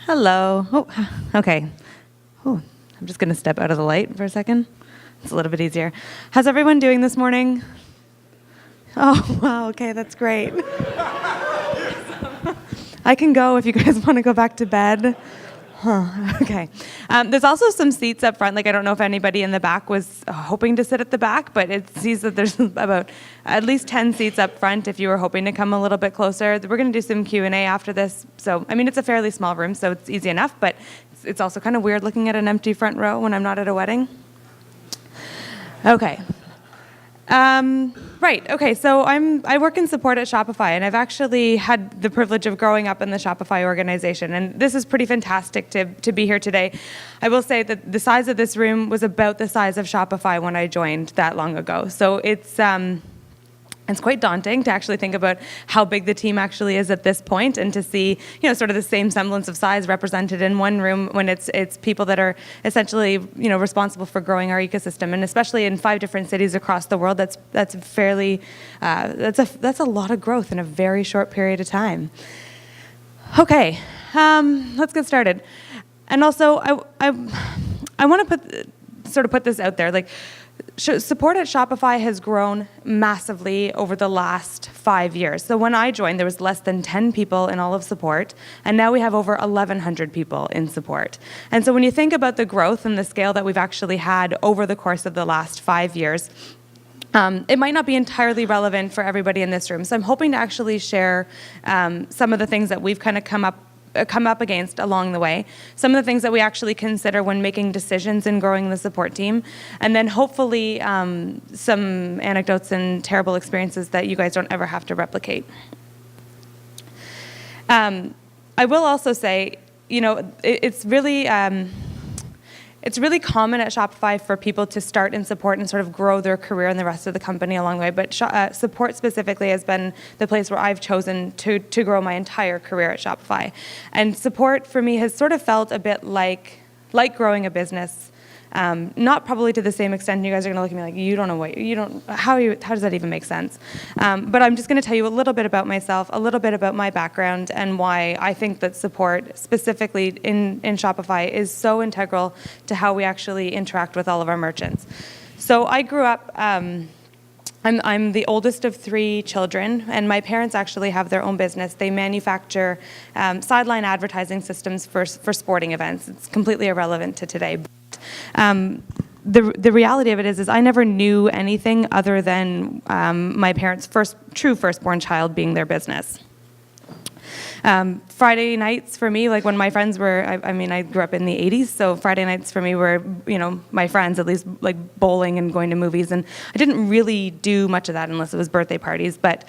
Hello. Oh, okay. Oh, I'm just going to step out of the light for a second. It's a little bit easier. How's everyone doing this morning? Oh, wow. Okay, that's great. I can go if you guys want to go back to bed. Okay. There's also some seats up front. Like, I don't know if anybody in the back was hoping to sit at the back, but it sees that there's about at least 10 seats up front if you were hoping to come a little bit closer. We're going to do some Q&A after this. So, I mean, it's a fairly small room, so it's easy enough, but it's also kind of weird looking at an empty front row when I'm not at a wedding. Okay. Right. Okay. So I work in support at Shopify, and I've actually had the privilege of growing up in the Shopify organization, and this is pretty fantastic to be here today. I will say that the size of this room was about the size of Shopify when I joined that long ago. So it's quite daunting to actually think about how big the team actually is at this point, and to see, sort of the same semblance of size represented in one room when it's people that are essentially, responsible for growing our ecosystem, and especially in 5 different cities across the world. That's fairly that's a lot of growth in a very short period of time. Okay, let's get started. And also, I want to put this out there, like. Support at Shopify has grown massively over the last 5 years. So when I joined, there was less than 10 people in all of support, and now we have over 1,100 people in support. And so when you think about the growth and the scale that we've actually had over the course of the last 5 years, it might not be entirely relevant for everybody in this room. So I'm hoping to actually share some of the things that we've kind of come up against along the way, some of the things that we actually consider when making decisions in growing the support team, and then hopefully some anecdotes and terrible experiences that you guys don't ever have to replicate. I will also say, it's really common at Shopify for people to start in support and sort of grow their career in the rest of the company along the way. But support specifically has been the place where I've chosen to grow my entire career at Shopify. And support for me has sort of felt a bit like growing a business. Not probably to the same extent. You guys are going to look at me like, how does that even make sense? But I'm just going to tell you a little bit about myself, a little bit about my background, and why I think that support, specifically in Shopify, is so integral to how we actually interact with all of our merchants. So I grew up, I'm the oldest of 3 children, and my parents actually have their own business. They manufacture sideline advertising systems for sporting events. It's completely irrelevant to today. The reality of it is I never knew anything other than my parents' firstborn child being their business. Friday nights for me, like when my friends were, I grew up in the 80s, so Friday nights for me were, my friends, at least, like bowling and going to movies, and I didn't really do much of that unless it was birthday parties, but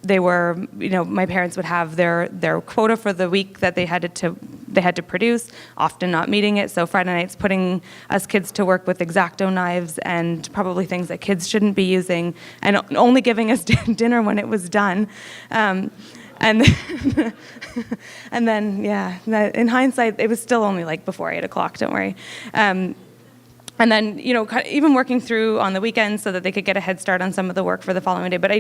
they were, my parents would have their quota for the week that they had to produce, often not meeting it, so Friday nights putting us kids to work with X-Acto knives and probably things that kids shouldn't be using, and only giving us dinner when it was done. And then, in hindsight, it was still only like before 8 o'clock, don't worry. And then, even working through on the weekends so that they could get a head start on some of the work for the following day. But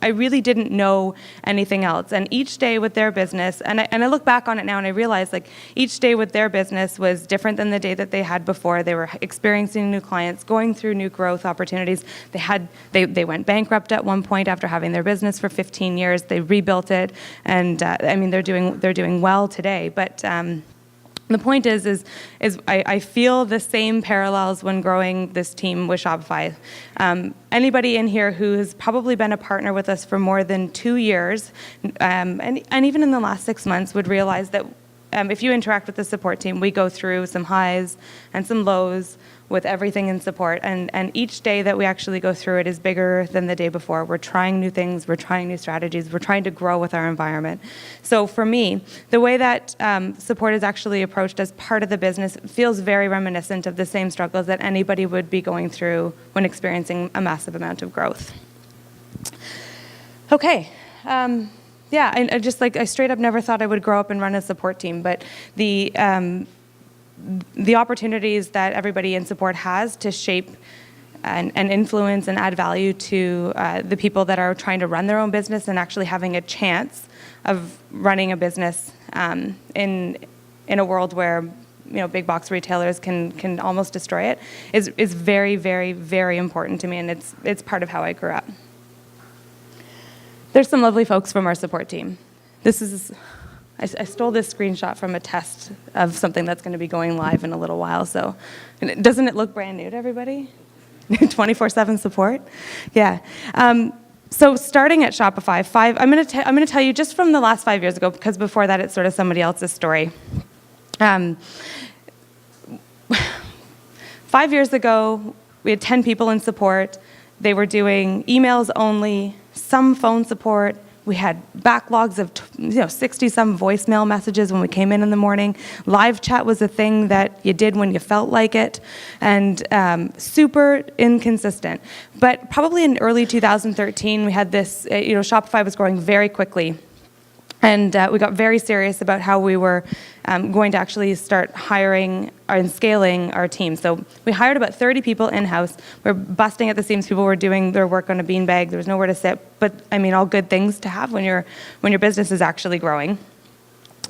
I really didn't know anything else. And each day with their business, and I look back on it now and I realize, like, each day with their business was different than the day that they had before. They were experiencing new clients, going through new growth opportunities. They went bankrupt at one point after having their business for 15 years. They rebuilt it, and they're doing well today. But the point is I feel the same parallels when growing this team with Shopify. Anybody in here who has probably been a partner with us for more than 2 years, and even in the last 6 months, would realize that if you interact with the support team, we go through some highs and some lows with everything in support. And each day that we actually go through it is bigger than the day before. We're trying new things. We're trying new strategies. We're trying to grow with our environment. So for me, the way that support is actually approached as part of the business feels very reminiscent of the same struggles that anybody would be going through when experiencing a massive amount of growth. Okay. I straight up never thought I would grow up and run a support team, but the opportunities that everybody in support has to shape and influence and add value to the people that are trying to run their own business and actually having a chance of running a business in in a world where big box retailers can almost destroy it, is very, very, very important to me, and it's part of how I grew up. There's some lovely folks from our support team. I stole this screenshot from a test of something that's going to be going live in a little while. So, doesn't it look brand new to everybody? 24/7 support, yeah. So starting at Shopify, I'm going to tell you just from the last 5 years ago, because before that it's sort of somebody else's story. 5 years ago, we had 10 people in support. They were doing emails only, some phone support. We had backlogs of 60-some voicemail messages when we came in the morning. Live chat was a thing that you did when you felt like it, and super inconsistent. But probably in early 2013, we had this, Shopify was growing very quickly. And we got very serious about how we were going to actually start hiring and scaling our team. So we hired about 30 people in-house. We're busting at the seams. People were doing their work on a beanbag. There was nowhere to sit. But I mean, all good things to have when your business is actually growing.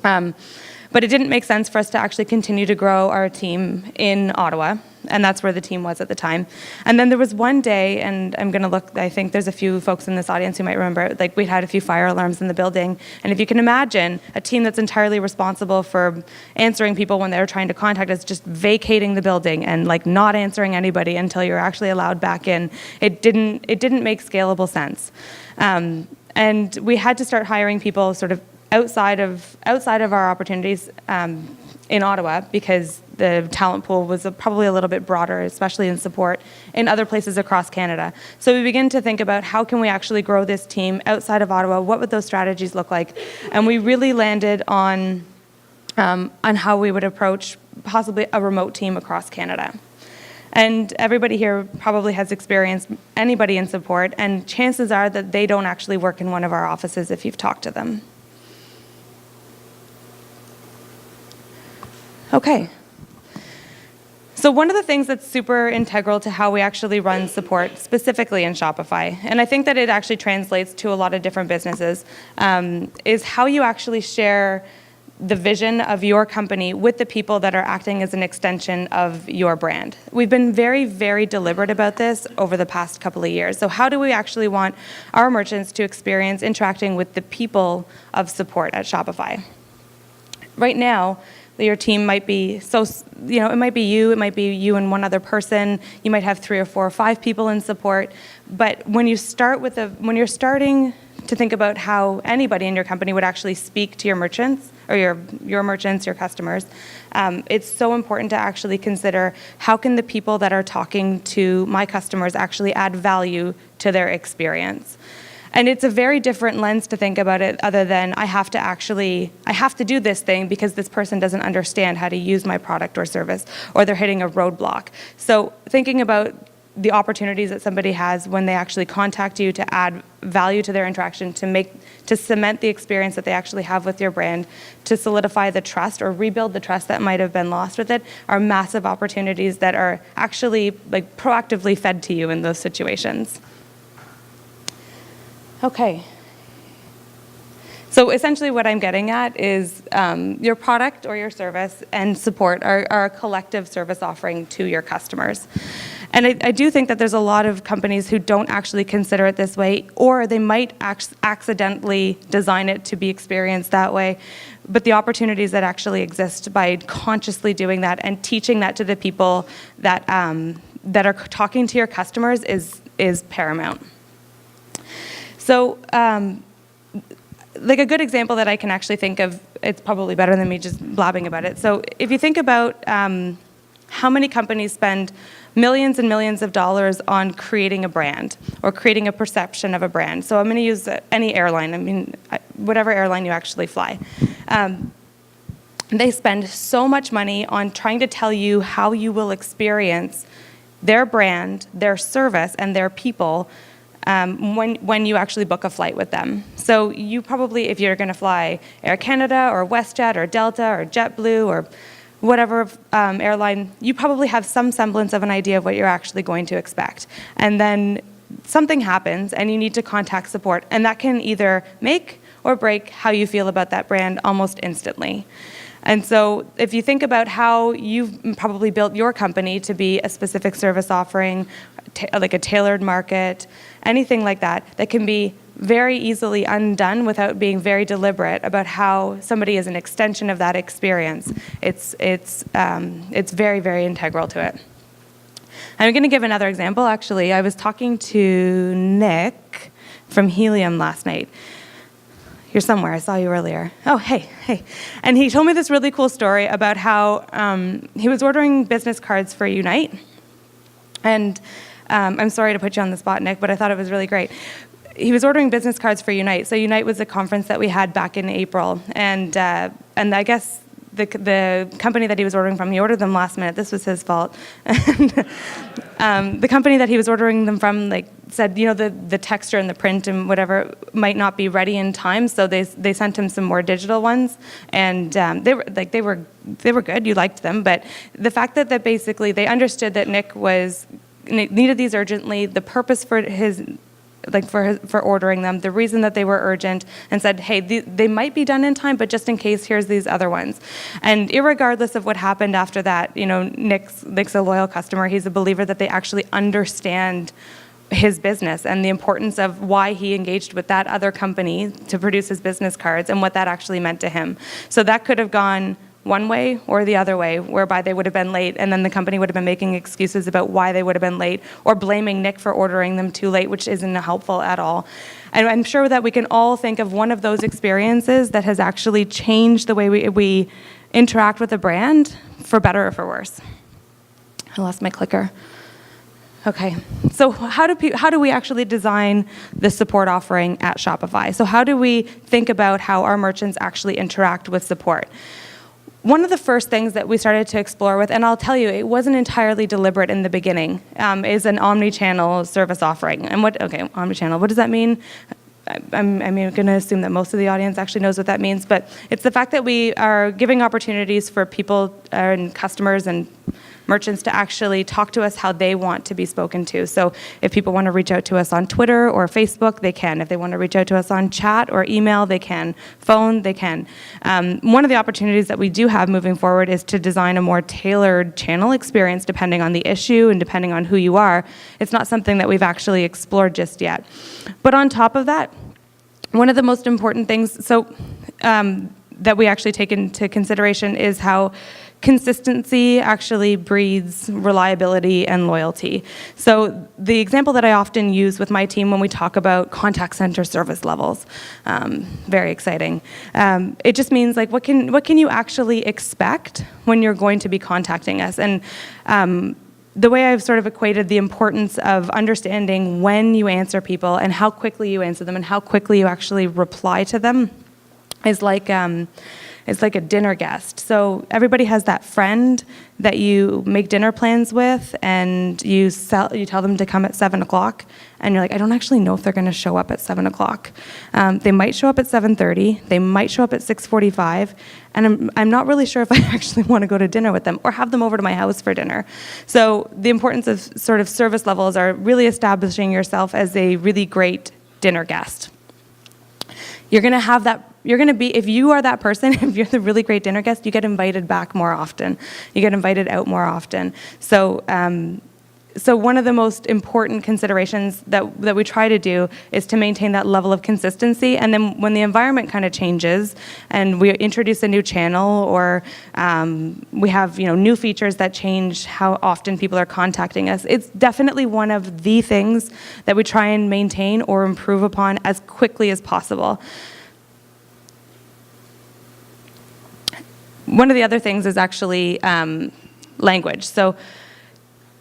But it didn't make sense for us to actually continue to grow our team in Ottawa, and that's where the team was at the time. And then there was one day, and I'm going to look, I think there's a few folks in this audience who might remember, like we'd had a few fire alarms in the building, and if you can imagine a team that's entirely responsible for answering people when they're trying to contact us, just vacating the building and like not answering anybody until you're actually allowed back in, it didn't make scalable sense. And we had to start hiring people sort of outside of our opportunities in Ottawa, because the talent pool was probably a little bit broader, especially in support, in other places across Canada. So we began to think about how can we actually grow this team outside of Ottawa, what would those strategies look like? And we really landed on how we would approach possibly a remote team across Canada. And everybody here probably has experienced anybody in support, and chances are that they don't actually work in one of our offices if you've talked to them. Okay. So one of the things that's super integral to how we actually run support, specifically in Shopify, and I think that it actually translates to a lot of different businesses, is how you actually share the vision of your company with the people that are acting as an extension of your brand. We've been very, very deliberate about this over the past couple of years. So how do we actually want our merchants to experience interacting with the people of support at Shopify? Right now, your team might be it might be you and one other person. You might have 3 or 4 or 5 people in support. But when you're starting to think about how anybody in your company would actually speak to your merchants, or your merchants, your customers, it's so important to actually consider how can the people that are talking to my customers actually add value to their experience. And it's a very different lens to think about it, other than I have to do this thing because this person doesn't understand how to use my product or service, or they're hitting a roadblock. So thinking about the opportunities that somebody has when they actually contact you to add value to their interaction, to cement the experience that they actually have with your brand, to solidify the trust or rebuild the trust that might have been lost with it, are massive opportunities that are actually like proactively fed to you in those situations. Okay. So essentially what I'm getting at is your product or your service and support are a collective service offering to your customers. And I do think that there's a lot of companies who don't actually consider it this way, or they might accidentally design it to be experienced that way. But the opportunities that actually exist by consciously doing that and teaching that to the people that are talking to your customers is paramount. So, like a good example that I can actually think of, it's probably better than me just blabbing about it. So if you think about how many companies spend millions and millions of dollars on creating a brand or creating a perception of a brand. So I'm going to use any airline, whatever airline you actually fly. They spend so much money on trying to tell you how you will experience their brand, their service, and their people when you actually book a flight with them. So you probably, if you're going to fly Air Canada or WestJet or Delta or JetBlue or whatever airline, you probably have some semblance of an idea of what you're actually going to expect. And then something happens and you need to contact support, and that can either make or break how you feel about that brand almost instantly. And so if you think about how you've probably built your company to be a specific service offering, like a tailored market, anything like that, that can be very easily undone without being very deliberate about how somebody is an extension of that experience. It's very, very integral to it. I'm going to give another example, actually. I was talking to Nick from Helium last night. You're somewhere. I saw you earlier. Oh, hey. And he told me this really cool story about how he was ordering business cards for Unite. And I'm sorry to put you on the spot, Nick, but I thought it was really great. He was ordering business cards for Unite. So Unite was a conference that we had back in April. And I guess the company that he was ordering from, he ordered them last minute. This was his fault. And, the company that he was ordering them from, said, the texture and the print and whatever might not be ready in time. So they sent him some more digital ones, and they were good. You liked them, but the fact that basically they understood that Nick needed these urgently. The purpose for his for ordering them, the reason that they were urgent, and said, hey, they might be done in time, but just in case, here's these other ones. And irregardless of what happened after that, Nick's a loyal customer. He's a believer that they actually understand his business and the importance of why he engaged with that other company to produce his business cards and what that actually meant to him. So that could have gone one way or the other way, whereby they would have been late, and then the company would have been making excuses about why they would have been late, or blaming Nick for ordering them too late, which isn't helpful at all. And I'm sure that we can all think of one of those experiences that has actually changed the way we interact with a brand, for better or for worse. I lost my clicker. Okay, so how do we actually design the support offering at Shopify? So how do we think about how our merchants actually interact with support? One of the first things that we started to explore with, and I'll tell you, it wasn't entirely deliberate in the beginning, is an omni-channel service offering. And omni-channel, what does that mean? I'm going to assume that most of the audience actually knows what that means, but it's the fact that we are giving opportunities for people and customers and merchants to actually talk to us how they want to be spoken to. So if people want to reach out to us on Twitter or Facebook, they can. If they want to reach out to us on chat or email, they can. Phone, they can. One of the opportunities that we do have moving forward is to design a more tailored channel experience depending on the issue and depending on who you are. It's not something that we've actually explored just yet. But on top of that, one of the most important things that we actually take into consideration is how consistency actually breeds reliability and loyalty. So the example that I often use with my team when we talk about contact center service levels, very exciting. It just means what can you actually expect when you're going to be contacting us? And the way I've sort of equated the importance of understanding when you answer people and how quickly you answer them and how quickly you actually reply to them is like a dinner guest. So everybody has that friend that you make dinner plans with, and you tell them to come at 7 o'clock, and you're like, I don't actually know if they're going to show up at 7 o'clock. They might show up at 7:30. They might show up at 6:45, and I'm not really sure if I actually want to go to dinner with them or have them over to my house for dinner. So the importance of sort of service levels are really establishing yourself as a really great dinner guest. You're going to have that. You're going to be, if you are that person, if you're the really great dinner guest, you get invited back more often. You get invited out more often. So one of the most important considerations that we try to do is to maintain that level of consistency. And then when the environment kind of changes and we introduce a new channel, or we have new features that change how often people are contacting us, it's definitely one of the things that we try and maintain or improve upon as quickly as possible. One of the other things is actually language. So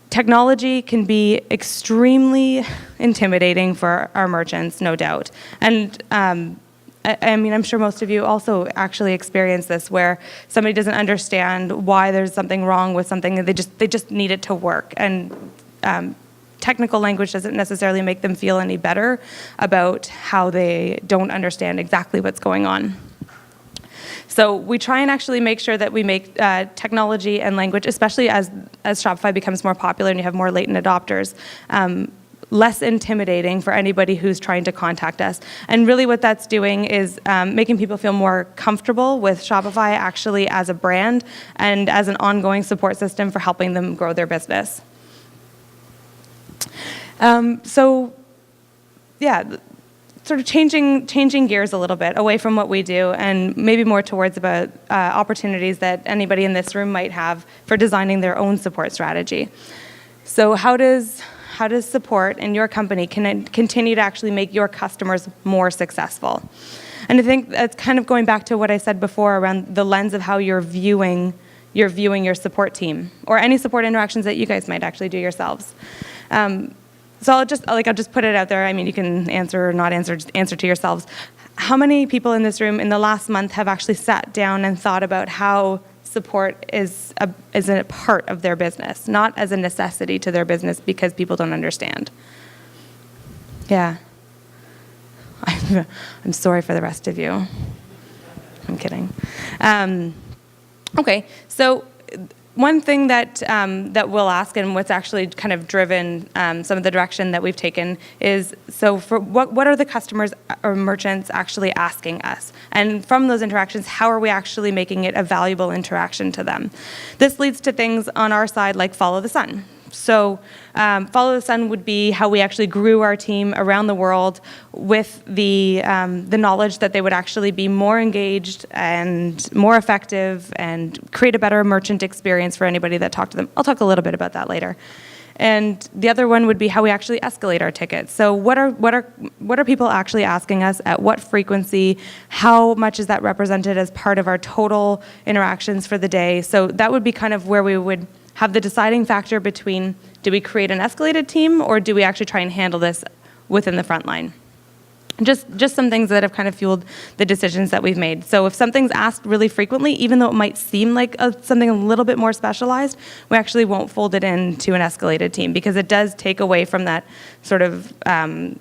technology can be extremely intimidating for our merchants, no doubt. And I'm sure most of you also actually experience this, where somebody doesn't understand why there's something wrong with something, and they just need it to work. And technical language doesn't necessarily make them feel any better about how they don't understand exactly what's going on. So we try and actually make sure that we make technology and language, especially as Shopify becomes more popular and you have more latent adopters, less intimidating for anybody who's trying to contact us. And really what that's doing is making people feel more comfortable with Shopify actually as a brand and as an ongoing support system for helping them grow their business. Sort of changing gears a little bit away from what we do and maybe more towards about opportunities that anybody in this room might have for designing their own support strategy. So how does support in your company continue to actually make your customers more successful? And I think that's kind of going back to what I said before around the lens of how you're viewing your support team or any support interactions that you guys might actually do yourselves. So I'll just put it out there. I mean, you can answer or not answer, just answer to yourselves. How many people in this room in the last month have actually sat down and thought about how support is a part of their business, not as a necessity to their business because people don't understand? Yeah. I'm sorry for the rest of you. I'm kidding. Okay, so one thing that we'll ask, and what's actually kind of driven some of the direction that we've taken, is so for what are the customers or merchants actually asking us? And from those interactions, how are we actually making it a valuable interaction to them? This leads to things on our side like Follow the Sun. So Follow the Sun would be how we actually grew our team around the world with the knowledge that they would actually be more engaged and more effective and create a better merchant experience for anybody that talked to them. I'll talk a little bit about that later. And the other one would be how we actually escalate our tickets. So what are people actually asking us at what frequency? How much is that represented as part of our total interactions for the day? So that would be kind of where we would have the deciding factor between, do we create an escalated team or do we actually try and handle this within the front line? Just some things that have kind of fueled the decisions that we've made. So if something's asked really frequently, even though it might seem like something a little bit more specialized, we actually won't fold it into an escalated team because it does take away from that sort of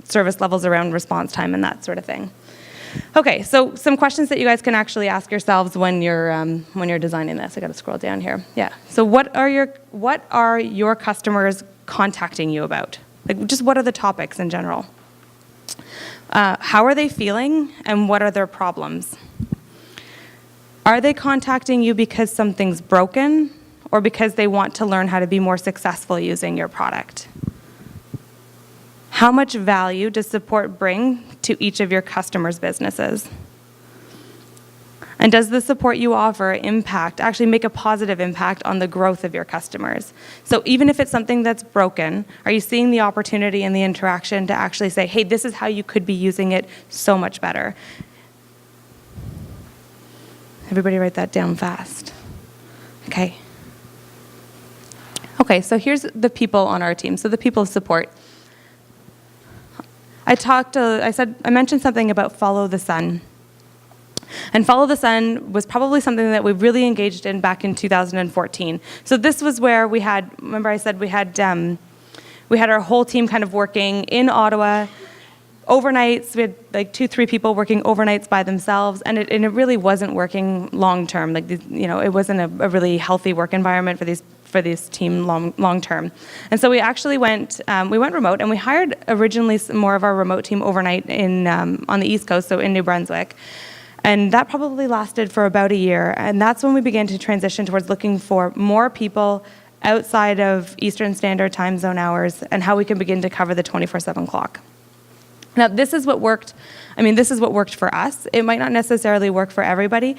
service levels around response time and that sort of thing. Okay, so some questions that you guys can actually ask yourselves when you're designing this. I got to scroll down here. Yeah. So what are your customers contacting you about? Like, just what are the topics in general? How are they feeling, and what are their problems? Are they contacting you because something's broken, or because they want to learn how to be more successful using your product? How much value does support bring to each of your customers' businesses? And does the support you offer actually make a positive impact on the growth of your customers? So even if it's something that's broken, are you seeing the opportunity and the interaction to actually say, hey, this is how you could be using it so much better? Everybody write that down fast. Okay. Okay, so here's the people on our team. So the people of support. I mentioned something about Follow the Sun. And Follow the Sun was probably something that we really engaged in back in 2014. So this was where we had, remember I said we had our whole team kind of working in Ottawa, overnights. We had like 2-3 people working overnights by themselves, and it really wasn't working long term. Like, it wasn't a really healthy work environment for this team long term. And so we actually went remote, and we hired originally more of our remote team overnight on the East Coast, so in New Brunswick. And that probably lasted for about a year. And that's when we began to transition towards looking for more people outside of Eastern Standard Time Zone hours and how we can begin to cover the 24/7 clock. Now, this is what worked. This is what worked for us. It might not necessarily work for everybody.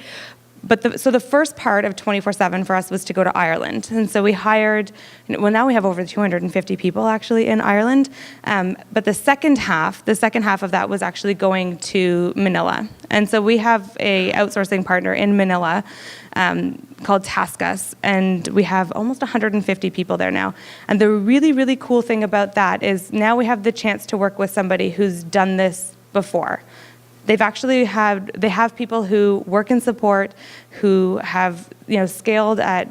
But so the first part of 24/7 for us was to go to Ireland. And so we hired, now we have over 250 people actually in Ireland. But the second half of that was actually going to Manila. And so we have a outsourcing partner in Manila called TaskUs, and we have almost 150 people there now. And the really, really cool thing about that is now we have the chance to work with somebody who's done this before. They have people who work in support, who have scaled at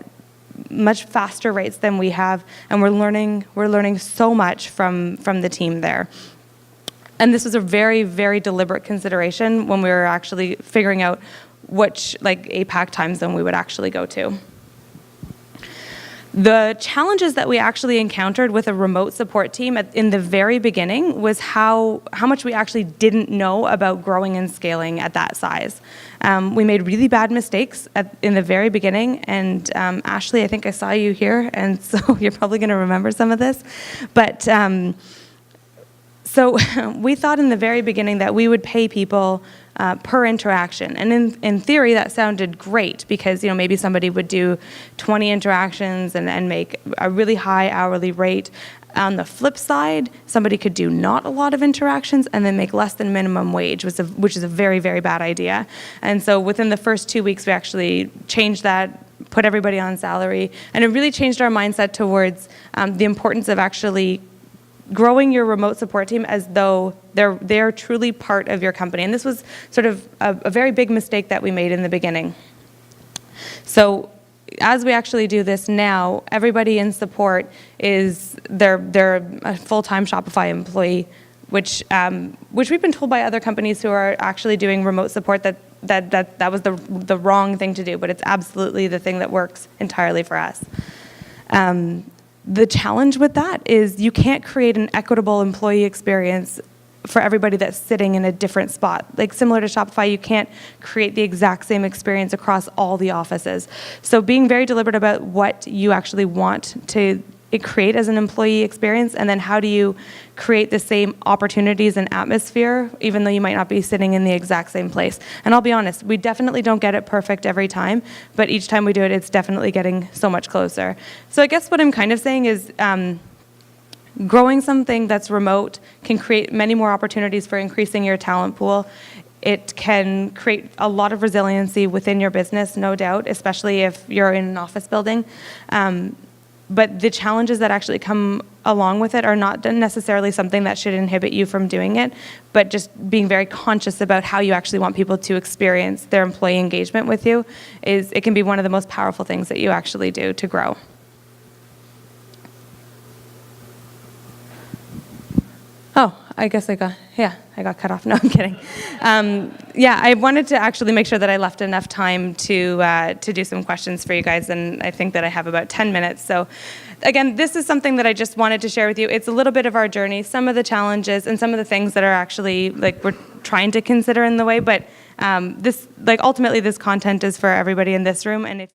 much faster rates than we have, and we're learning so much from the team there. And this was a very, very deliberate consideration when we were actually figuring out which APAC time zone we would actually go to. The challenges that we actually encountered with a remote support team in the very beginning was how much we actually didn't know about growing and scaling at that size. We made really bad mistakes in the very beginning, and Ashley, I think I saw you here, and so you're probably going to remember some of this. But so we thought in the very beginning that we would pay people per interaction. And in theory, that sounded great because, maybe somebody would do 20 interactions and make a really high hourly rate. On the flip side, somebody could do not a lot of interactions and then make less than minimum wage, which is a very, very bad idea. And so within the first 2 weeks, we actually changed that, put everybody on salary, and it really changed our mindset towards the importance of actually growing your remote support team as though they're truly part of your company. And this was sort of a very big mistake that we made in the beginning. So as we actually do this now, everybody in support is they're a full-time Shopify employee, which we've been told by other companies who are actually doing remote support that was the wrong thing to do, but it's absolutely the thing that works entirely for us. The challenge with that is you can't create an equitable employee experience for everybody that's sitting in a different spot. Like similar to Shopify, you can't create the exact same experience across all the offices. So being very deliberate about what you actually want to create as an employee experience, and then how do you create the same opportunities and atmosphere, even though you might not be sitting in the exact same place. And I'll be honest, we definitely don't get it perfect every time, but each time we do it, it's definitely getting so much closer. So I guess what I'm kind of saying is growing something that's remote can create many more opportunities for increasing your talent pool. It can create a lot of resiliency within your business, no doubt, especially if you're in an office building. But the challenges that actually come along with it are not necessarily something that should inhibit you from doing it, but just being very conscious about how you actually want people to experience their employee engagement with you it can be one of the most powerful things that you actually do to grow. Oh, I guess I got cut off. No, I'm kidding. I wanted to actually make sure that I left enough time to do some questions for you guys, and I think that I have about 10 minutes. So again, this is something that I just wanted to share with you. It's a little bit of our journey, some of the challenges, and some of the things that are actually, we're trying to consider in the way, but ultimately this content is for everybody in this room, and if